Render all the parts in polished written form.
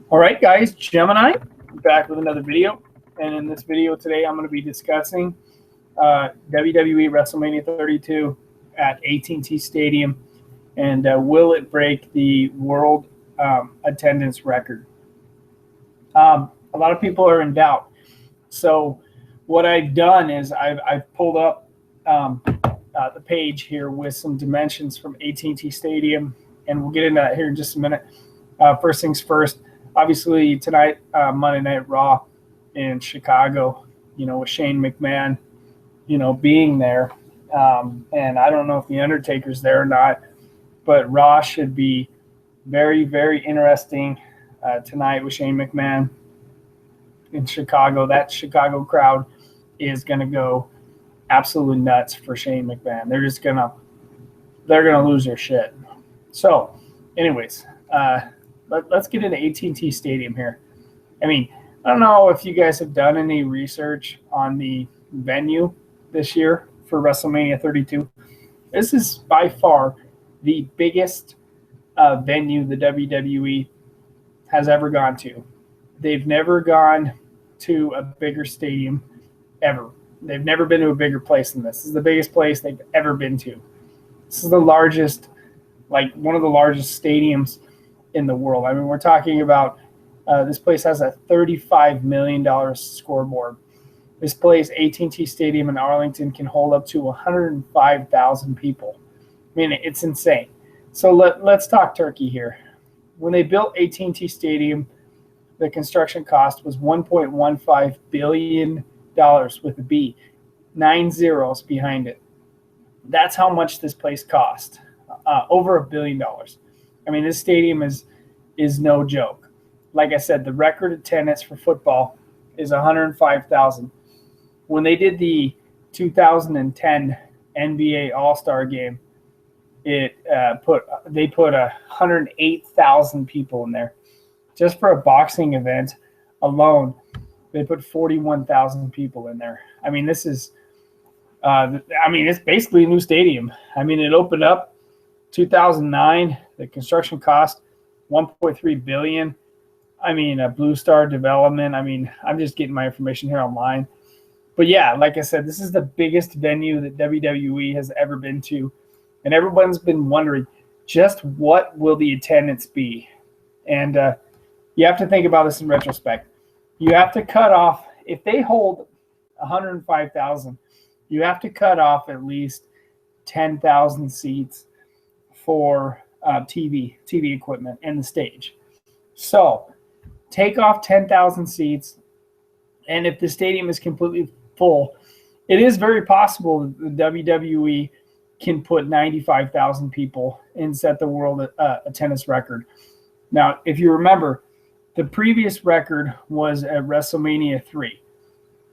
All right, guys, Gemini, back with another video. And in this video today, I'm going to be discussing WWE WrestleMania 32 at AT&T Stadium, and will it break the world attendance record? A lot of people are in doubt. So what I've done is I've pulled up the page here with some dimensions from AT&T Stadium, and we'll get into that here in just a minute. First things first. Obviously, tonight, Monday Night Raw in Chicago, with Shane McMahon, being there. And I don't know if The Undertaker's there or not, but Raw should be very, very interesting tonight with Shane McMahon in Chicago. That Chicago crowd is going to go absolutely nuts for Shane McMahon. They're going to lose their shit. So, anyways, let's get into AT&T Stadium here. I don't know if you guys have done any research on the venue this year for WrestleMania 32. This is by far the biggest venue the WWE has ever gone to. They've never gone to a bigger stadium ever. They've never been to a bigger place than this. This is the biggest place they've ever been to. This is the largest, one of the largest stadiums in the world. We're talking about this place has a $35 million scoreboard. This place, AT&T Stadium in Arlington, can hold up to 105,000 people. It's insane. So let's talk turkey here. When they built AT&T Stadium, the construction cost was $1.15 billion with a B, 9 zeros behind it. That's how much this place cost, over $1 billion. This stadium is no joke. Like I said, the record attendance for football is 105,000. When they did the 2010 NBA All-Star game, they put 108,000 people in there. Just for a boxing event alone, they put 41,000 people in there. This is, it's basically a new stadium. It opened up 2009. The construction cost $1.3 billion. A Blue Star development. I'm just getting my information here online. But yeah, like I said, this is the biggest venue that WWE has ever been to. And everyone's been wondering, just what will the attendance be? And you have to think about this in retrospect. You have to cut off, if they hold 105,000, you have to cut off at least 10,000 seats for TV equipment and the stage. So take off 10,000 seats, and if the stadium is completely full, it is very possible that the WWE can put 95,000 people and set the world attendance record. Now, if you remember, the previous record was at WrestleMania 3,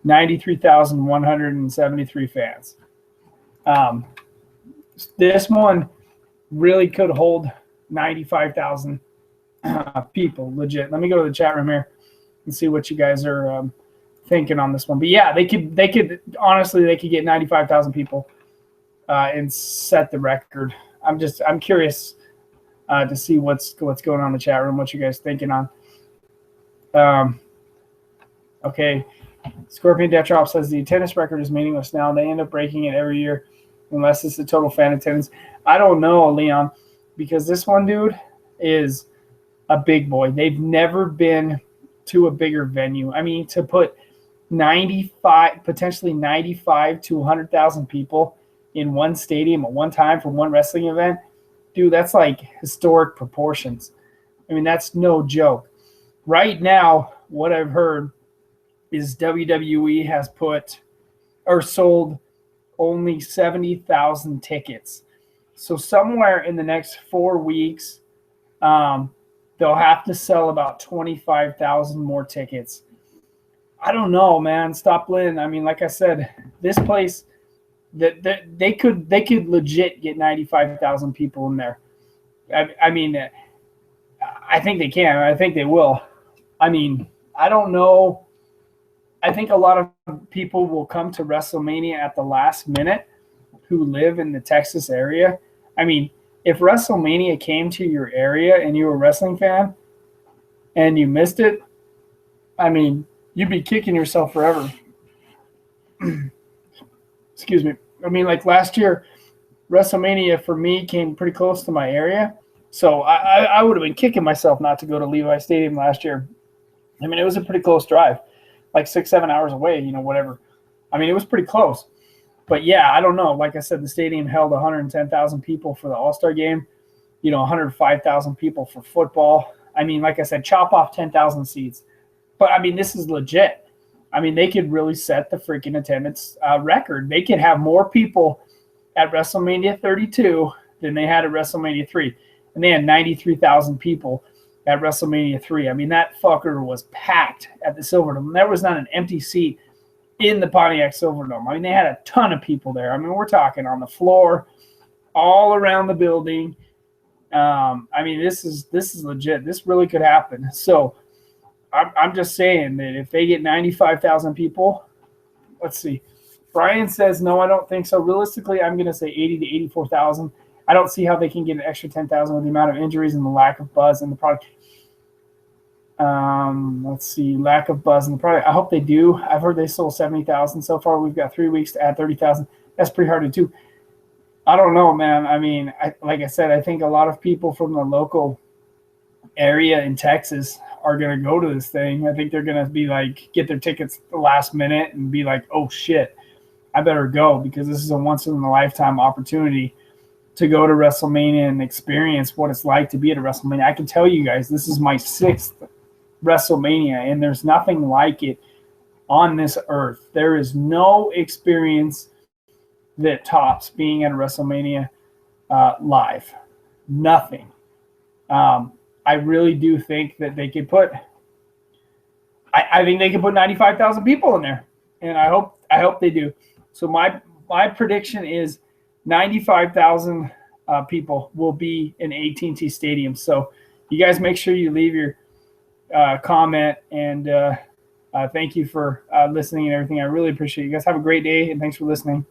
93,173 fans. This one really could hold 95,000 people, legit. Let me go to the chat room here and see what you guys are thinking on this one. But yeah, they could honestly, they could get 95,000 people and set the record. I'm curious to see what's going on in the chat room, what you guys thinking on. Okay, Scorpion Death Drop says the attendance record is meaningless now. They end up breaking it every year unless it's the total fan attendance. I don't know, Leon, because this one dude is a big boy. They've never been to a bigger venue. To put 95, potentially 95 to 100,000 people in one stadium at one time for one wrestling event, dude, that's like historic proportions. That's no joke. Right now, what I've heard is WWE has sold only 70,000 tickets. So somewhere in the next 4 weeks, they'll have to sell about 25,000 more tickets. I don't know, man. Stop Lynn. Like I said, this place, they could legit get 95,000 people in there. I think they can. I think they will. I don't know. I think a lot of people will come to WrestleMania at the last minute who live in the Texas area. If WrestleMania came to your area and you were a wrestling fan, and you missed it, I mean, you'd be kicking yourself forever. Excuse me. I mean, like last year, WrestleMania for me came pretty close to my area. So I would have been kicking myself not to go to Levi Stadium last year. I mean, it was a pretty close drive, like 6-7 hours away, whatever. I mean, it was pretty close. But yeah, I don't know. Like I said, the stadium held 110,000 people for the All-Star game, 105,000 people for football. I mean, like I said, chop off 10,000 seats. But I mean, this is legit. I mean, they could really set the freaking attendance record. They could have more people at WrestleMania 32 than they had at WrestleMania 3. And they had 93,000 people at WrestleMania 3. I mean, that fucker was packed at the Silverdome. There was not an empty seat in the Pontiac Silverdome. I mean, they had a ton of people there. I mean, we're talking on the floor, all around the building. I mean, this is legit. This really could happen. So I'm just saying that if they get 95,000 people, let's see. Brian says, no, I don't think so. Realistically, I'm going to say 80 to 84,000. I don't see how they can get an extra 10,000 with the amount of injuries and the lack of buzz in the product. Let's see, lack of buzz in the product. I hope they do. I've heard they sold 70,000 so far. We've got 3 weeks to add 30,000. That's pretty hard to do. I don't know, man. I mean, like I said, I think a lot of people from the local area in Texas are going to go to this thing. I think they're going to be like, get their tickets the last minute and be like, oh shit, I better go, because this is a once in a lifetime opportunity to go to WrestleMania and experience what it's like to be at a WrestleMania. I can tell you guys, this is my 6th WrestleMania, and there's nothing like it on this earth. There is no experience that tops being at a WrestleMania live. Nothing. I really do think that they could put. I think they could put 95,000 people in there, and I hope they do. So my prediction is 95,000 people will be in AT&T Stadium. So you guys make sure you leave your comment, and thank you for listening and everything. I really appreciate it. You guys have a great day, and thanks for listening.